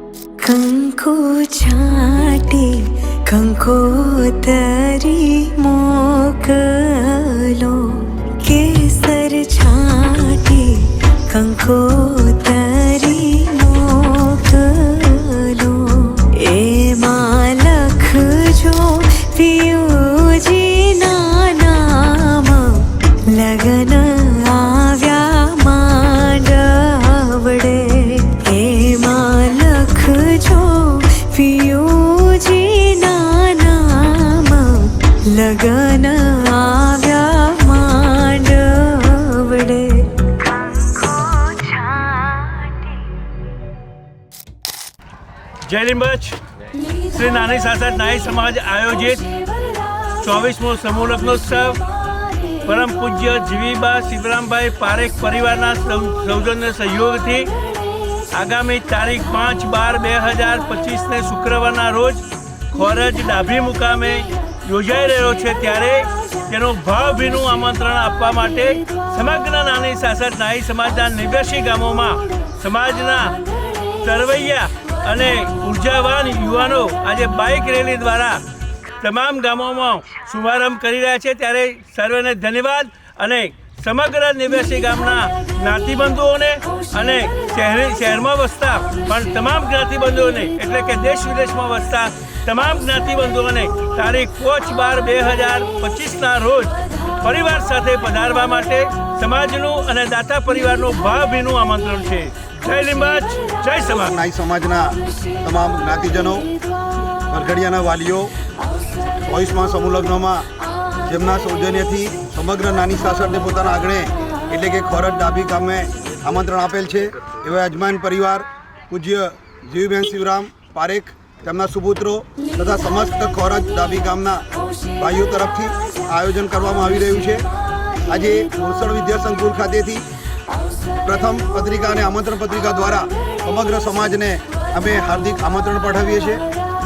કંકુ છાટી કંકોતરી મોકલો, કેસર છાટી કંકોતરી મોકલો, એમાં લખજો પિયુજીના નામ, લગન આવ્યા માંડવડે, એમાં લખજો પિયુજીના નામ, લગન આવ્યા માંડવડે. જય લીંબચ. શ્રી નાની સાસર નાઈ સમાજ આયોજિત 24મો સમૂહ લગ્નોત્સવ પરમ પૂજ્ય જીવીબા શિવરામભાઈ પારેખ પરિવારના સૌજન્ય સહયોગથી આગામી તારીખ 5/12/2025ને શુક્રવારના રોજ ખોરજ ડાભી મુકામે યોજાઈ રહ્યો છે, ત્યારે તેનું ભાવભીનું આમંત્રણ આપવા માટે સમગ્ર નાની સાસર નાઈ સમાજના 89 ગામોમાં સમાજના તરવૈયા અને ઉર્જાવાન યુવાનો આજે બાઇક રેલી દ્વારા તમામ ગામોમાં શુભારંભ કરી રહ્યા છે. ત્યારે સર્વેને ધન્યવાદ અને સમગ્ર 89 ગામના જ્ઞાતિબંધુઓને અને શહેરમાં વસતા પણ તમામ જ્ઞાતિબંધુઓને, એટલે કે દેશ વિદેશમાં વસતા તમામ જ્ઞાતિબંધુઓને તારીખ 5/12/2025ના રોજ પરિવાર સાથે પધારવા માટે સમાજનું અને દાતા પરિવારનું ભાવભીનું આમંત્રણ છે. જય લીંબચ, જય સમાજ. નાઈ સમાજના તમામ જ્ઞાતિજનો, વરઘડિયાના વાલીઓ 24મા સમૂહ લગ્નમાં જેમના સૌજન્યથી સમગ્ર નાની સાસરને પોતાના આંગણે એટલે કે ખોરજ ડાભી ગામે આમંત્રણ આપેલ છે, એવા યજમાન પરિવાર પૂજ્ય જીવીબેન શિવરામ પારેખ, તેમના સુપુત્રો તથા સમસ્ત ખોરજ ડાભી ગામના ભાઈઓ તરફથી આયોજન કરવામાં આવી રહ્યું છે. આજે ભૂષણ વિદ્યા સંકુલ ખાતેથી પ્રથમ પત્રિકા અને આમંત્રણ પત્રિકા દ્વારા સમગ્ર સમાજને અમે હાર્દિક આમંત્રણ પાઠવીએ છીએ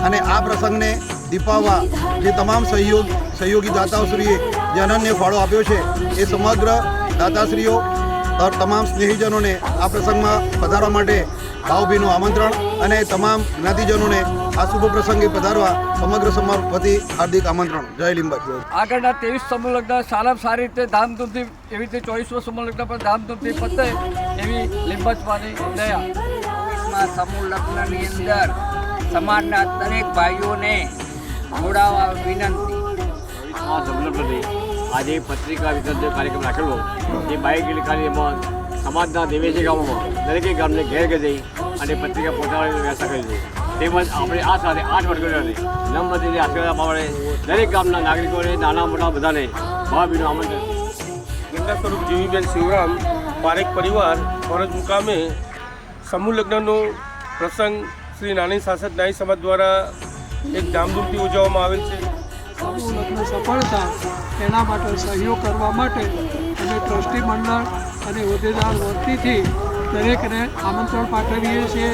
અને આ પ્રસંગને દીપાવવા જે તમામ સહયોગી દાતાશ્રીએ જે અનન્ય ફાળો આપ્યો છે એ સમગ્ર દાતાશ્રીઓ તમામ સ્નેહીજનોને આ પ્રસંગમાં પધારવા માટે ભાવભીનું આમંત્રણ અને તમામ જ્ઞાતિજનોને આ શુભ પ્રસંગે પધારવા સમગ્ર સમાજ વતી હાર્દિક આમંત્રણ. જય લીંબચ. આગળના 23 સમૂહ લગ્ન સારામાં સારી રીતે ધામધૂમથી એવી રીતે 24મો સમૂહ લગ્ન પણ ધામધૂમથી પતે એવી લીંબચમાંની દયા. 24મા સમૂહ લગ્નની અંદર સમાજના દરેક ભાઈઓને જોડાવા વિનંતી. 24મા સમૂહ લગ્નની આજે પત્રિકા વિતરણ કાર્યક્રમ રાખેલો, એ બાઇક રેલી કાર્યક્રમમાં સમાજના 89 ગામોમાં દરેકે ગામને ઘેર ઘેર જઈ અને પત્રિકા પહોંચાડવાની વ્યવસ્થા કરી છે. તેમજ આપણે આ સાથે 8 વરઘડીયાને નમ્રતાથી આશીર્વાદ આપવા માટે દરેક ગામના નાગરિકોને, નાના મોટા બધાને ભાવભીનું આમંત્રણ. ગંગા સ્વરૂપ જીવીબેન શિવરામ પારેખ પરિવાર ખોરજ મુકામે સમૂહ લગ્નનો પ્રસંગ શ્રી નાની સાસર નાઈ સમાજ દ્વારા એક ધામધૂમથી ઉજવવામાં આવેલ છે. સમૂહ લગ્ન સફળતા એના માટે સહયોગ કરવા માટે અમે ટ્રસ્ટી મંડળ અને હોદ્દેદાર વતીથી દરેકને આમંત્રણ પાઠવીએ છીએ.